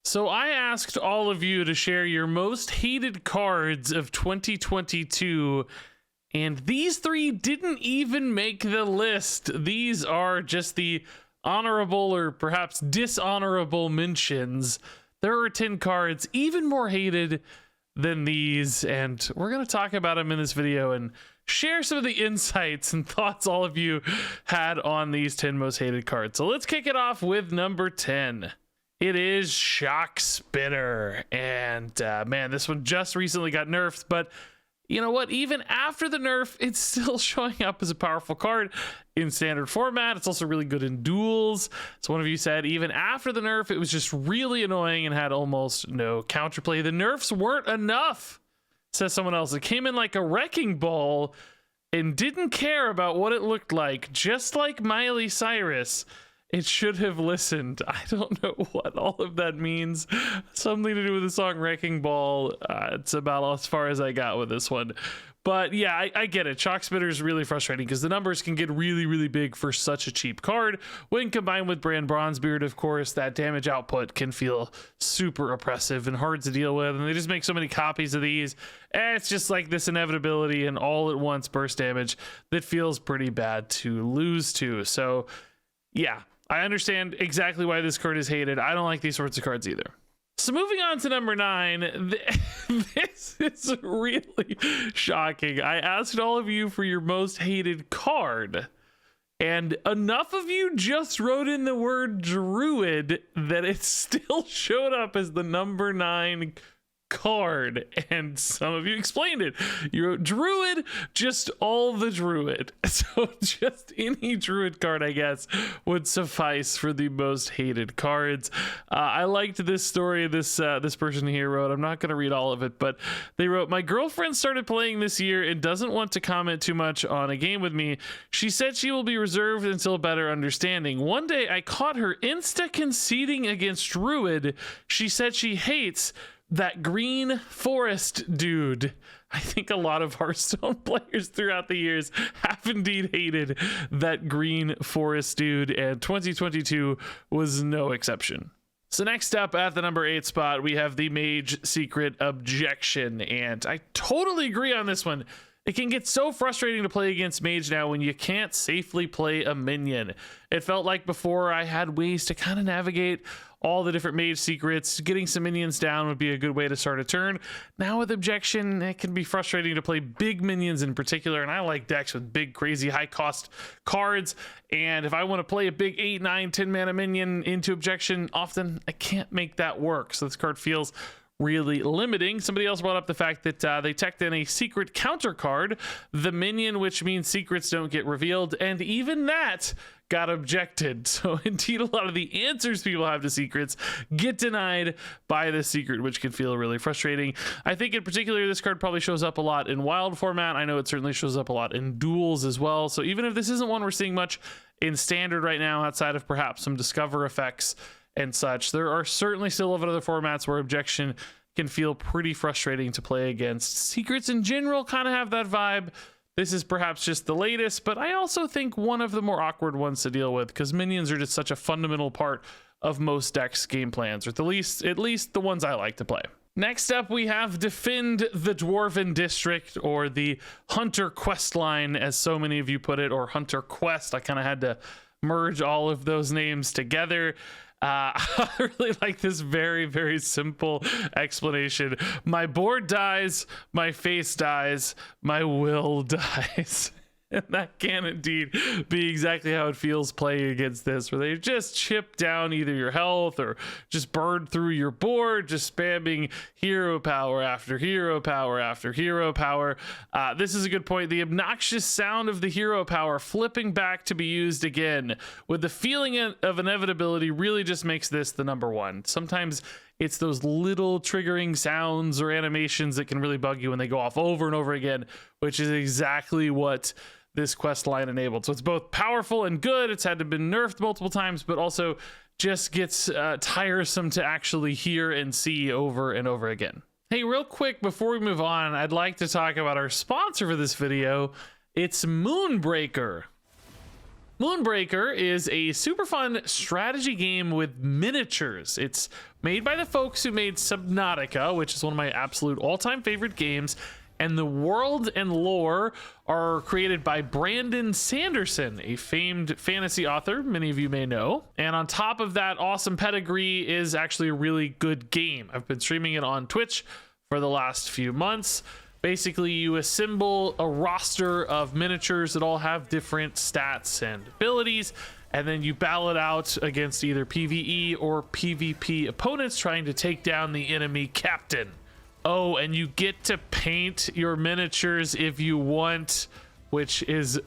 So I asked all of you to share your most hated cards of 2022, and these three didn't even make the list. These are just the honorable or perhaps dishonorable mentions. There are 10 cards even more hated than these, and we're going to talk about them in this video and share some of the insights and thoughts all of you had on these 10 most hated cards. So let's kick it off with number 10. It is Shock Spitter, and man, this one just recently got nerfed, but you know what? Even after the nerf, it's still showing up as a powerful card in standard format. It's also really good in duels. So one of you said even after the nerf, it was just really annoying and had almost no counterplay. The nerfs weren't enough, says someone else. It came in like a wrecking ball and didn't care about what it looked like, just like Miley Cyrus. It should have listened. I don't know what all of that means. Something to do with the song Wrecking Ball. It's about as far as I got with this one. But yeah, I get it. Shock Spitter is really frustrating because the numbers can get really, really big for such a cheap card. When combined with Brand Bronzebeard, of course, that damage output can feel super oppressive and hard to deal with. And they just make so many copies of these. And it's just like this inevitability and all at once burst damage that feels pretty bad to lose to. So yeah. I understand exactly why this card is hated. I don't like these sorts of cards either. So moving on to number 9, this is really shocking. I asked all of you for your most hated card, and enough of you just wrote in the word Druid that it still showed up as the number 9 card, and some of you explained it. You wrote Druid, just all the Druid. So just any Druid card, I guess, would suffice for the most hated cards. I liked this story this person here wrote. I'm not going to read all of it, but they wrote, my girlfriend started playing this year and doesn't want to comment too much on a game with me. She said she will be reserved until better understanding. One day I caught her insta conceding against Druid. She said she hates that green forest dude. I think a lot of Hearthstone players throughout the years have indeed hated that green forest dude, and 2022 was no exception. So next up at the number 8 spot, we have the Mage Secret Objection, and I totally agree on this one. It can get so frustrating to play against Mage now when you can't safely play a minion. It felt like before I had ways to kind of navigate all the different Mage secrets. Getting some minions down would be a good way to start a turn. Now with Objection, it can be frustrating to play big minions in particular, and I like decks with big, crazy, high-cost cards, and if I want to play a big 8, 9, 10 mana minion into Objection, often I can't make that work, so this card feels really limiting. Somebody else brought up the fact that they teched in a secret counter card, the minion, which means secrets don't get revealed, and even that got objected. So indeed, a lot of the answers people have to secrets get denied by the secret, which can feel really frustrating. I think in particular, this card probably shows up a lot in wild format. I know it certainly shows up a lot in duels as well. So even if this isn't one we're seeing much in standard right now, outside of perhaps some discover effects and such, there are certainly still other formats where Objection can feel pretty frustrating to play against. Secrets in general kind of have that vibe. This is perhaps just the latest, but I also think one of the more awkward ones to deal with because minions are just such a fundamental part of most decks' game plans, or at least the ones I like to play. Next up, we have Defend the Dwarven District, or the Hunter Quest line, as so many of you put it, or Hunter Quest. I kind of had to merge all of those names together. I really like this very, very simple explanation. My board dies, my face dies, my will dies. And that can indeed be exactly how it feels playing against this, where they just chip down either your health or just burn through your board, just spamming hero power after hero power after hero power. This is a good point. The obnoxious sound of the hero power flipping back to be used again with the feeling of inevitability really just makes this the number 1. Sometimes it's those little triggering sounds or animations that can really bug you when they go off over and over again, which is exactly what this quest line enabled. So it's both powerful and good. It's had to been nerfed multiple times, but also just gets tiresome to actually hear and see over and over again. Hey, real quick before we move on, I'd like to talk about our sponsor for this video. It's Moonbreaker. Moonbreaker is a super fun strategy game with miniatures. It's made by the folks who made Subnautica, which is one of my absolute all-time favorite games, and the world and lore are created by Brandon Sanderson, a famed fantasy author many of you may know. And on top of that awesome pedigree is actually a really good game. I've been streaming it on Twitch for the last few months. Basically, you assemble a roster of miniatures that all have different stats and abilities, and then you battle it out against either PvE or PvP opponents trying to take down the enemy captain. Oh, and you get to paint your miniatures if you want, which is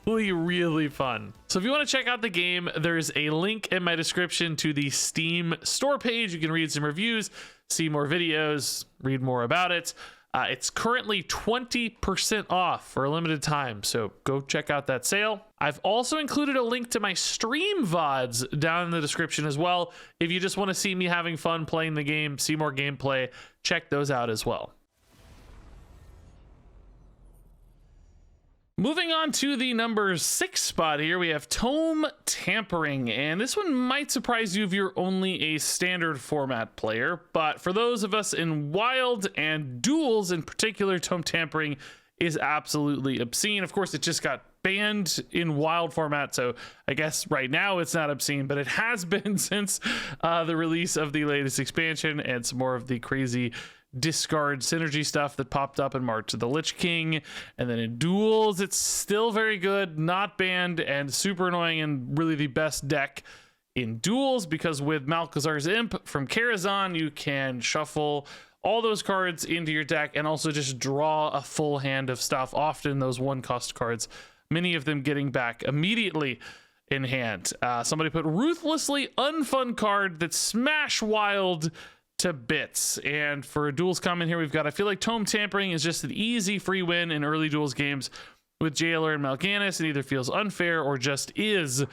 really fun. So if you want to check out the game, there's a link in my description to the Steam store page. You can read some reviews, see more videos, read more about it. It's currently 20% off for a limited time, so go check out that sale. I've also included a link to my stream VODs down in the description as well. If you just want to see me having fun playing the game, see more gameplay, check those out as well. Moving on to the number 6 spot here, we have Tome Tampering, and this one might surprise you if you're only a standard format player, but for those of us in Wild and Duels in particular, Tome Tampering is absolutely obscene. Of course, it just got banned in Wild format, so I guess right now it's not obscene, but it has been since the release of the latest expansion and some more of the crazy discard synergy stuff that popped up in March of the Lich King. And then in Duels, it's still very good, not banned, and super annoying, and really the best deck in Duels, because with Malchezaar's Imp from Karazhan, you can shuffle all those cards into your deck and also just draw a full hand of stuff, often those one-cost cards, many of them getting back immediately in hand. Somebody put Ruthlessly Unfun card that smash Wild to bits. And for a Duels comment here, we've got, I feel like Tome Tampering is just an easy free win in early Duels games with Jailer and Mal'Ganis. It either feels unfair or just is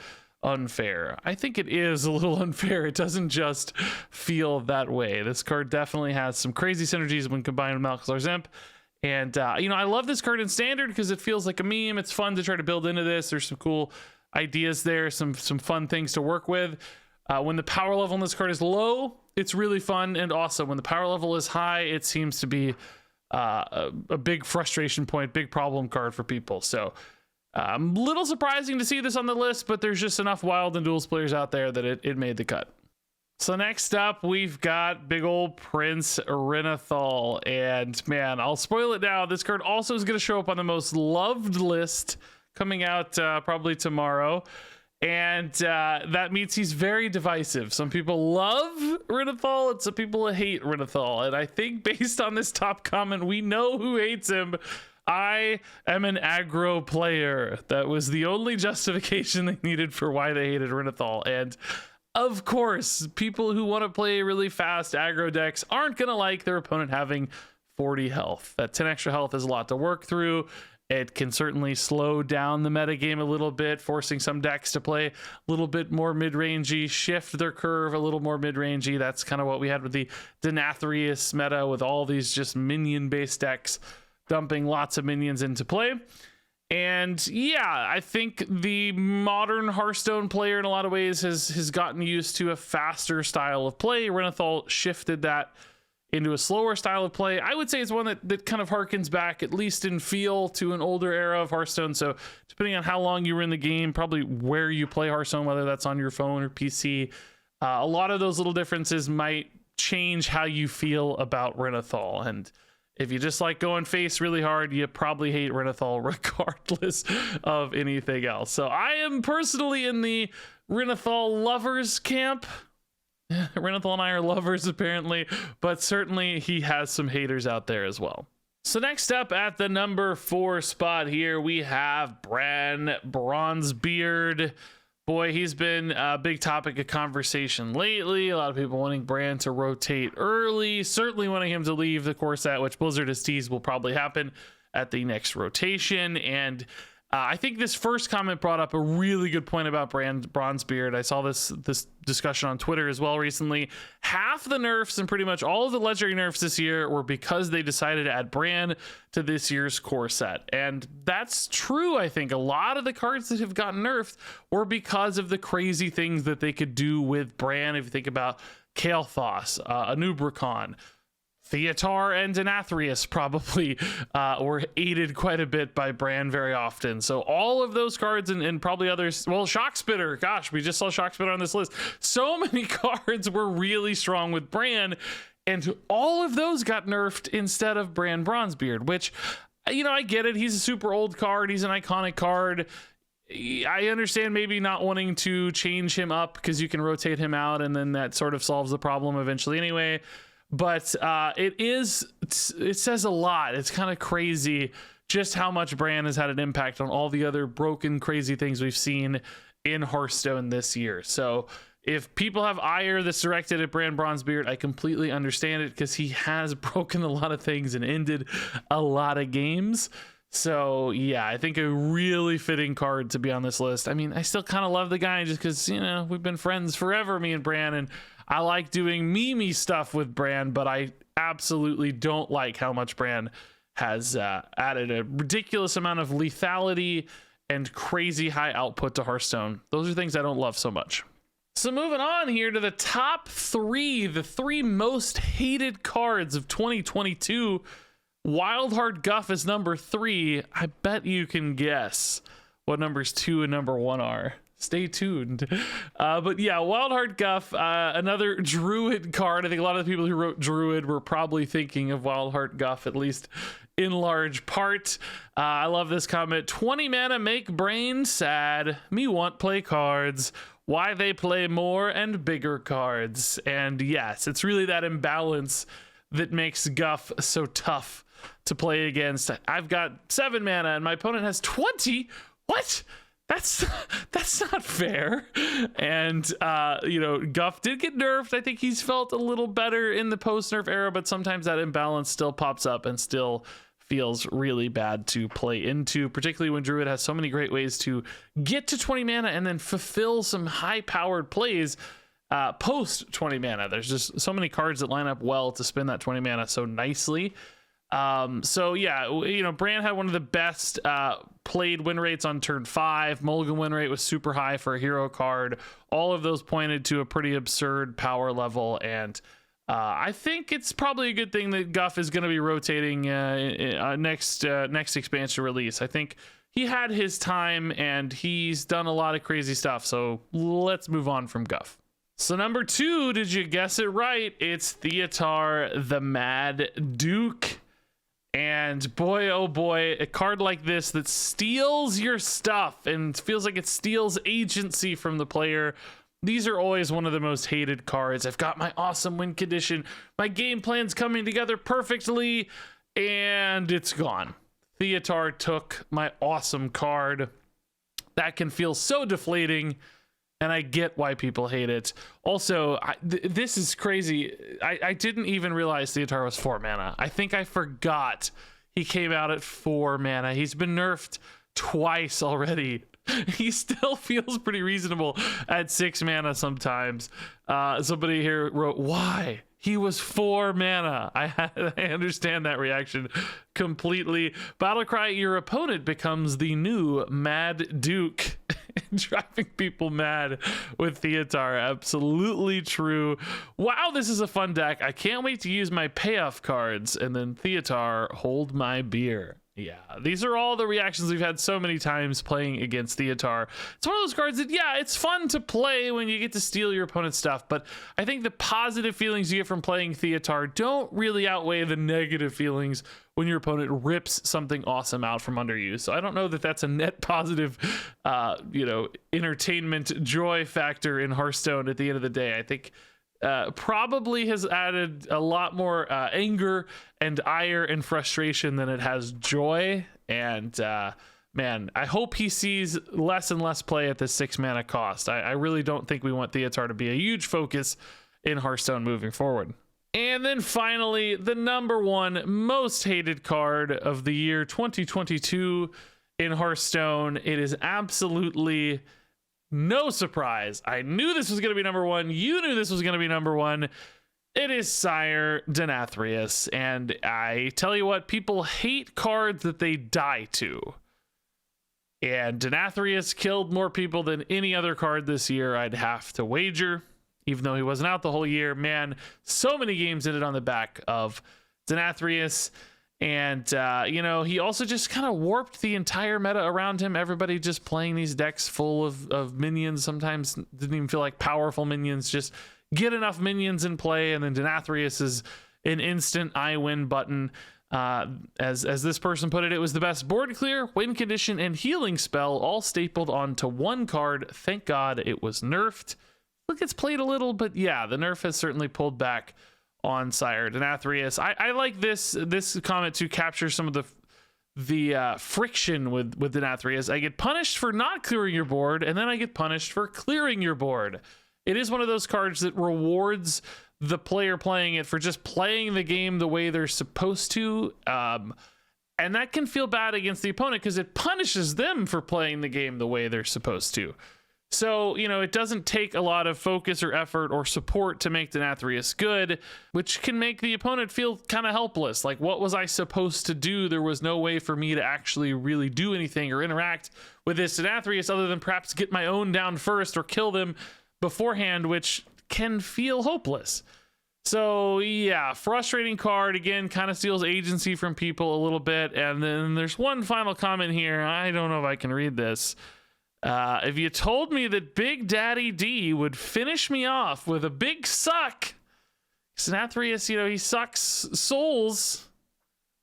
unfair. I think it is a little unfair. It doesn't just feel that way. This card definitely has some crazy synergies when combined with Malchezaar's Imp. And, you know, I love this card in Standard because it feels like a meme. It's fun to try to build into this. There's some cool ideas there, some fun things to work with. When the power level on this card is low, it's really fun and awesome. When the power level is high, it seems to be a big frustration point, big problem card for people. So a little surprising to see this on the list, but there's just enough Wild and Duels players out there that it made the cut. So next up, we've got big old Prince Renathal. And man, I'll spoil it now. This card also is going to show up on the most loved list coming out probably tomorrow. And that means he's very divisive. Some people love Renathal and some people hate Renathal. And I think based on this top comment, we know who hates him. I am an aggro player. That was the only justification they needed for why they hated Renathal. And of course, people who want to play really fast aggro decks aren't going to like their opponent having 40 health. That 10 extra health is a lot to work through. It can certainly slow down the metagame a little bit, forcing some decks to play a little bit more mid-rangey, shift their curve a little more mid-rangey. That's kind of what we had with the Denathrius meta, with all these just minion-based decks dumping lots of minions into play. And yeah, I think the modern Hearthstone player in a lot of ways has gotten used to a faster style of play. Renathal shifted that into a slower style of play. I would say it's one that kind of harkens back, at least in feel, to an older era of Hearthstone. So depending on how long you were in the game, probably where you play Hearthstone, whether that's on your phone or PC, a lot of those little differences might change how you feel about Renathal. And if you just like going face really hard, you probably hate Renathal regardless of anything else. So I am personally in the Renathal lovers camp. Renathal and I are lovers apparently, but certainly he has some haters out there as well. So next up at the number 4 spot here, we have Brann Bronzebeard. Boy, he's been a big topic of conversation lately. A lot of people wanting Brann to rotate early, certainly wanting him to leave the core set, which Blizzard has teased will probably happen at the next rotation. And I think this first comment brought up a really good point about Bronzebeard. I saw this discussion on Twitter as well recently. Half the nerfs and pretty much all of the legendary nerfs this year were because they decided to add Bran to this year's core set. And that's true, I think. A lot of the cards that have gotten nerfed were because of the crazy things that they could do with Bran. If you think about Kael'thas, Anubricon, Theotar and Denathrius probably were aided quite a bit by Bran very often. So all of those cards and probably others, well, Shockspitter, gosh, we just saw Shockspitter on this list. So many cards were really strong with Bran, and all of those got nerfed instead of Bran Bronzebeard, which, you know, I get it. He's a super old card. He's an iconic card. I understand maybe not wanting to change him up because you can rotate him out and then that sort of solves the problem eventually anyway. But it says a lot. It's kind of crazy just how much Bran has had an impact on all the other broken, crazy things we've seen in Hearthstone this year. So if people have ire that's directed at Bran Bronzebeard, I completely understand it because he has broken a lot of things and ended a lot of games. So yeah, I think a really fitting card to be on this list. I mean, I still kind of love the guy just because, you know, we've been friends forever, me and Bran, and I like doing meme stuff with Bran, but I absolutely don't like how much Bran has added a ridiculous amount of lethality and crazy high output to Hearthstone. Those are things I don't love so much. So moving on here to the top three, the three most hated cards of 2022. Wildheart Guff is number 3. I bet you can guess what numbers 2 and number 1 are. Stay tuned. But yeah, Wildheart Guff, another Druid card. I think a lot of the people who wrote Druid were probably thinking of Wildheart Guff, at least in large part. I love this comment. 20 mana make brain sad. Me want play cards. Why they play more and bigger cards. And yes, it's really that imbalance that makes Guff so tough to play against. I've got 7 mana and my opponent has 20. What? That's not fair. And you know, Guff did get nerfed. I think he's felt a little better in the post-nerf era, but sometimes that imbalance still pops up and still feels really bad to play into, particularly when Druid has so many great ways to get to 20 mana and then fulfill some high-powered plays post 20 mana. There's just so many cards that line up well to spend that 20 mana so nicely. So yeah, you know, Bran had one of the best played win rates on turn 5. Mulligan win rate was super high for a hero card. All of those pointed to a pretty absurd power level, and I think it's probably a good thing that Guff is going to be rotating next expansion release. I think he had his time and he's done a lot of crazy stuff. So let's move on from Guff. So number 2, did you guess it right? It's Theotar the Mad Duke. And boy, oh boy, a card like this that steals your stuff and feels like it steals agency from the player. These are always one of the most hated cards. I've got my awesome win condition. My game plan's coming together perfectly, and it's gone. Theotar took my awesome card. That can feel so deflating, and I get why people hate it. Also, this is crazy. I didn't even realize Theotar was 4 mana. I think I forgot he came out at 4 mana. He's been nerfed twice already. He still feels pretty reasonable at 6 mana sometimes. Somebody here wrote, why? He was 4 mana. I understand that reaction completely. Battlecry, your opponent becomes the new Mad Duke. Driving people mad with Theotar. Absolutely true. Wow, this is a fun deck. I can't wait to use my payoff cards. And then Theotar, hold my beer. Yeah, these are all the reactions we've had so many times playing against Theotar. It's one of those cards that, yeah, it's fun to play when you get to steal your opponent's stuff, but I think the positive feelings you get from playing Theotar don't really outweigh the negative feelings when your opponent rips something awesome out from under you. So I don't know that that's a net positive, you know, entertainment joy factor in Hearthstone at the end of the day. I think probably has added a lot more anger and ire and frustration than it has joy. And man, I hope he sees less and less play at this 6 mana cost. I really don't think we want Theotar to be a huge focus in Hearthstone moving forward. And then finally, the number 1 most hated card of the year 2022 in Hearthstone. It is absolutely no surprise. I knew this was going to be number one. You knew this was going to be number one. It is Sire Denathrius. And I tell you what, people hate cards that they die to. And Denathrius killed more people than any other card this year, I'd have to wager. Even though he wasn't out the whole year, man, so many games ended on the back of Denathrius. And, you know, he also just kind of warped the entire meta around him. Everybody just playing these decks full of minions. Sometimes didn't even feel like powerful minions. Just get enough minions in play, and then Denathrius is an instant I win button. As this person put it, it was the best board clear, win condition, and healing spell all stapled onto one card. Thank God it was nerfed. Look, it's played a little, but yeah, the nerf has certainly pulled back on Sire Denathrius. I like this comment to capture some of the friction with Denathrius. I get punished for not clearing your board, and then I get punished for clearing your board. It is one of those cards that rewards the player playing it for just playing the game the way they're supposed to. And that can feel bad against the opponent because it punishes them for playing the game the way they're supposed to. So, you know, it doesn't take a lot of focus or effort or support to make Denathrius good, which can make the opponent feel kind of helpless. Like, what was I supposed to do? There was no way for me to actually really do anything or interact with this Denathrius other than perhaps get my own down first or kill them beforehand, which can feel hopeless. So, yeah, frustrating card. Again, kind of steals agency from people a little bit. And then there's one final comment here. I don't know if I can read this. If you told me that Big Daddy D would finish me off with a big suck, Denathrius, you know, he sucks souls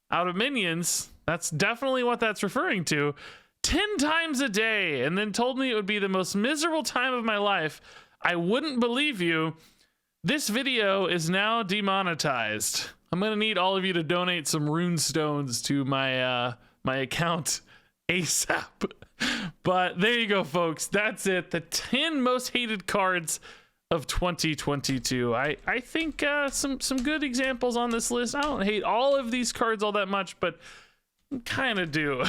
out of minions. That's definitely what that's referring to. 10 times a day, and then told me it would be the most miserable time of my life. I wouldn't believe you. This video is now demonetized. I'm gonna need all of you to donate some rune stones to my my account ASAP. But there you go, folks. That's it. The 10 most hated cards of 2022. I think some good examples on this list. I don't hate all of these cards all that much, but kind of do.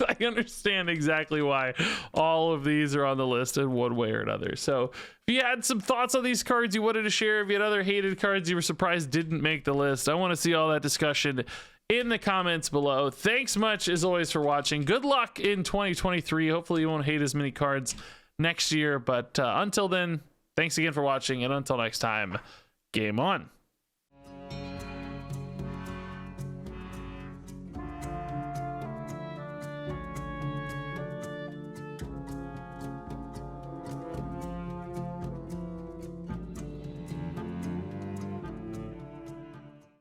I understand exactly why all of these are on the list in one way or another. So if you had some thoughts on these cards you wanted to share, if you had other hated cards you were surprised didn't make the list, I want to see all that discussion in the comments below. Thanks much as always for watching. Good luck in 2023. Hopefully you won't hate as many cards next year, but until then, thanks again for watching, and until next time, game on.